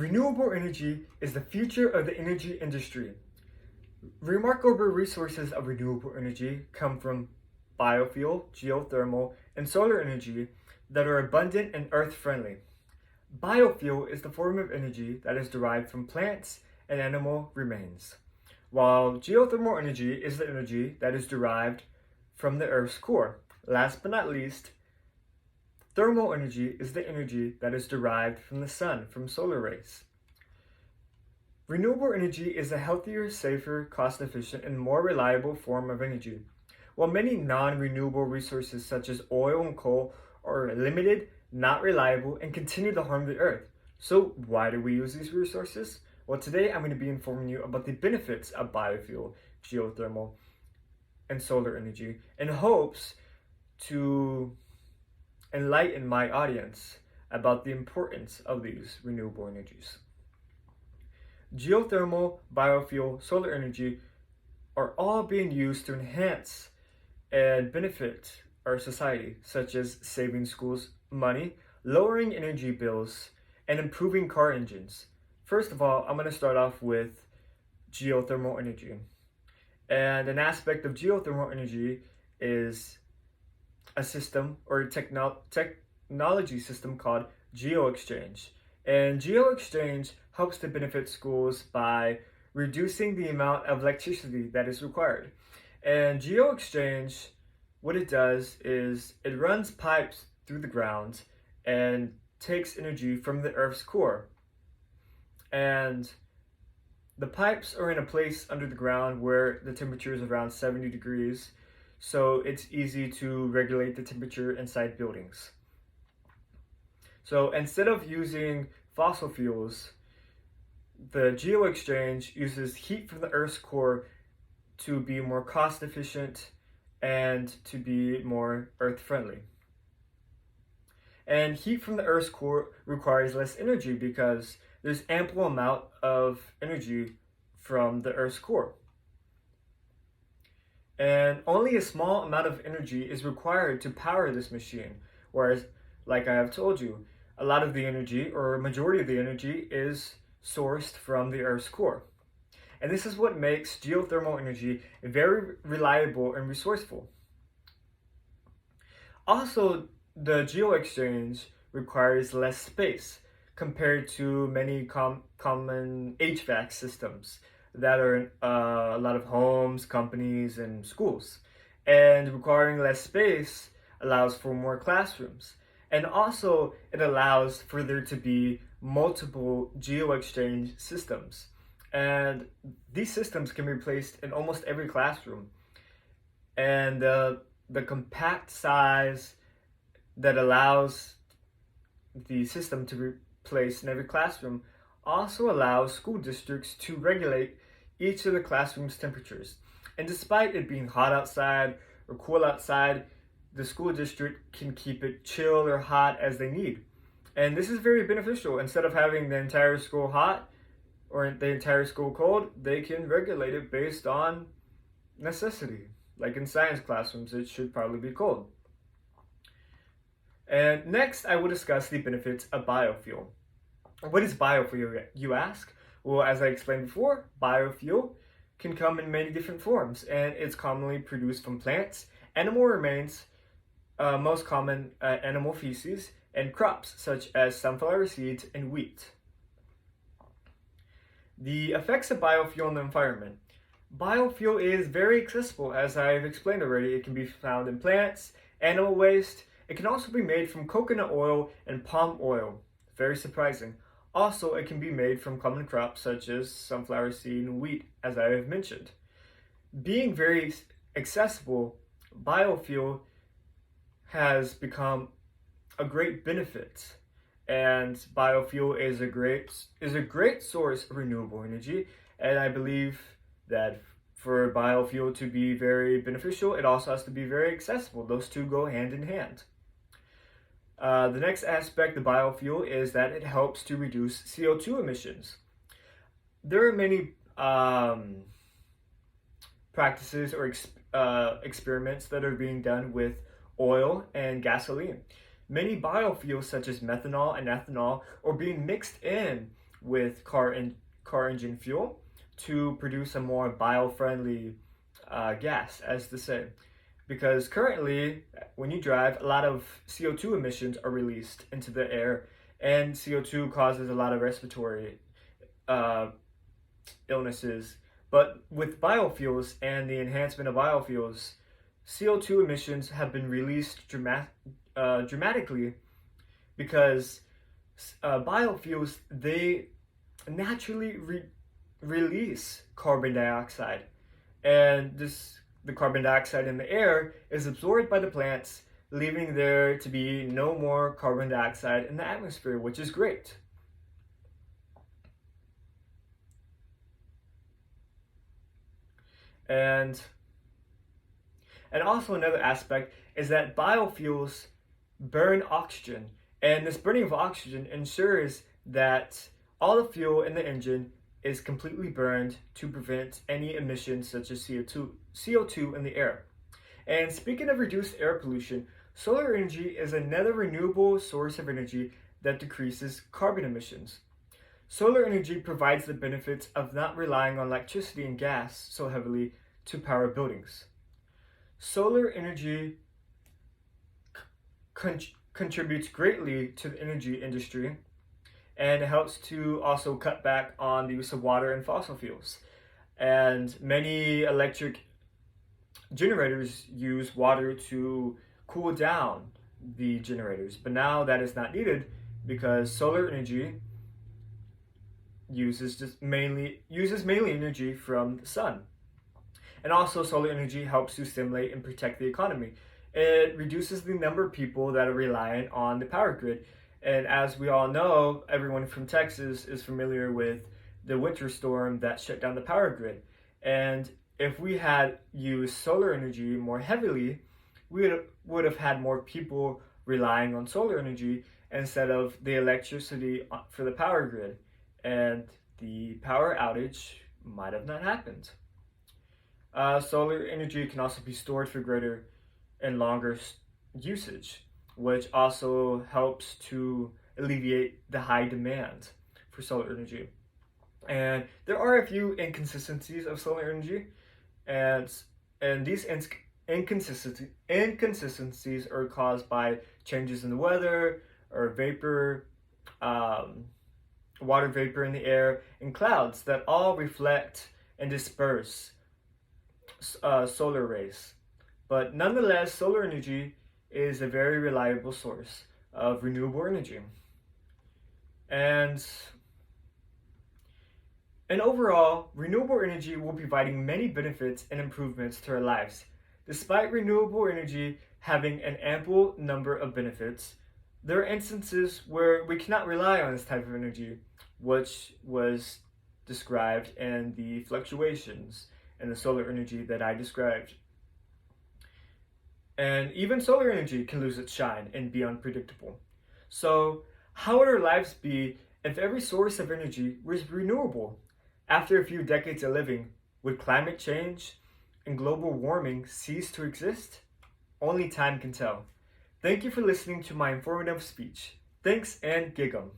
Renewable energy is the future of the energy industry. Remarkable resources of renewable energy come from biofuel, geothermal, and solar energy that are abundant and earth friendly. Biofuel is the form of energy that is derived from plants and animal remains, while geothermal energy is the energy that is derived from the Earth's core. Last but not least, thermal energy is the energy that is derived from the sun, from solar rays. Renewable energy is a healthier, safer, cost-efficient, and more reliable form of energy. While many non-renewable resources such as oil and coal are limited, not reliable, and continue to harm the earth. So why do we use these resources? Well, today I'm going to be informing you about the benefits of biofuel, geothermal, and solar energy in hopes to enlighten my audience about the importance of these renewable energies. Geothermal, biofuel, solar energy are all being used to enhance and benefit our society, such as saving schools money, lowering energy bills, and improving car engines. First of all, I'm going to start off with geothermal energy. And an aspect of geothermal energy is a system or a technology system called GeoExchange. And GeoExchange helps to benefit schools by reducing the amount of electricity that is required. And GeoExchange, what it does is it runs pipes through the ground and takes energy from the Earth's core. And the pipes are in a place under the ground where the temperature is around 70 degrees, so it's easy to regulate the temperature inside buildings. So instead of using fossil fuels, the GeoExchange uses heat from the Earth's core to be more cost efficient and to be more earth friendly. And heat from the Earth's core requires less energy because there's ample amount of energy from the Earth's core. And only a small amount of energy is required to power this machine. Whereas, like I have told you, a lot of the energy, or a majority of the energy, is sourced from the Earth's core. And this is what makes geothermal energy very reliable and resourceful. Also, the GeoExchange requires less space compared to many common HVAC systems that are in a lot of homes, companies, and schools. And requiring less space allows for more classrooms. And also, it allows for there to be multiple GeoExchange systems. And these systems can be placed in almost every classroom. And the compact size that allows the system to be placed in every classroom also allows school districts to regulate each of the classroom's temperatures. And despite it being hot outside or cool outside, the school district can keep it chill or hot as they need. And this is very beneficial. Instead of having the entire school hot or the entire school cold, they can regulate it based on necessity. Like in science classrooms, it should probably be cold. And next, I will discuss the benefits of biofuel. What is biofuel, you ask? Well, as I explained before, biofuel can come in many different forms, and it's commonly produced from plants, animal remains, most common animal feces, and crops such as sunflower seeds and wheat. The effects of biofuel on the environment. Biofuel is very accessible, as I've explained already. It can be found in plants, animal waste. It can also be made from coconut oil and palm oil. Very surprising. Also, it can be made from common crops such as sunflower seed and wheat, as I have mentioned. Being very accessible, biofuel has become a great benefit, and biofuel is a great source of renewable energy. And I believe that for biofuel to be very beneficial, it also has to be very accessible. Those two go hand in hand. The next aspect of biofuel is that it helps to reduce CO2 emissions. There are many practices or experiments that are being done with oil and gasoline. Many biofuels such as methanol and ethanol are being mixed in with car engine fuel to produce a more bio-friendly gas, as to say. Because currently, when you drive, a lot of CO2 emissions are released into the air, and CO2 causes a lot of respiratory uh, illnesses. But with biofuels and the enhancement of biofuels, CO2 emissions have been released dramatically because biofuels, they naturally release carbon dioxide, and the carbon dioxide in the air is absorbed by the plants, leaving there to be no more carbon dioxide in the atmosphere, which is great. And also another aspect is that biofuels burn oxygen, and this burning of oxygen ensures that all the fuel in the engine is completely burned to prevent any emissions such as CO2 in the air. And speaking of reduced air pollution, solar energy is another renewable source of energy that decreases carbon emissions. Solar energy provides the benefits of not relying on electricity and gas so heavily to power buildings. Solar energy contributes greatly to the energy industry, and it helps to also cut back on the use of water and fossil fuels. And many electric generators use water to cool down the generators, but now that is not needed because solar energy uses mainly energy from the sun. And also, solar energy helps to stimulate and protect the economy. It reduces the number of people that are reliant on the power grid. And as we all know, everyone from Texas is familiar with the winter storm that shut down the power grid. And if we had used solar energy more heavily, we would have had more people relying on solar energy instead of the electricity for the power grid. And the power outage might have not happened. Solar energy can also be stored for greater and longer usage, which also helps to alleviate the high demand for solar energy. And there are a few inconsistencies of solar energy, and these inconsistencies are caused by changes in the weather or water vapor in the air, and clouds that all reflect and disperse solar rays. But nonetheless, solar energy is a very reliable source of renewable energy. And overall, renewable energy will be providing many benefits and improvements to our lives. Despite renewable energy having an ample number of benefits, there are instances where we cannot rely on this type of energy, which was described in the fluctuations in the solar energy that I described. And even solar energy can lose its shine and be unpredictable. So, how would our lives be if every source of energy was renewable? After a few decades of living, would climate change and global warming cease to exist? Only time can tell. Thank you for listening to my informative speech. Thanks and gig 'em.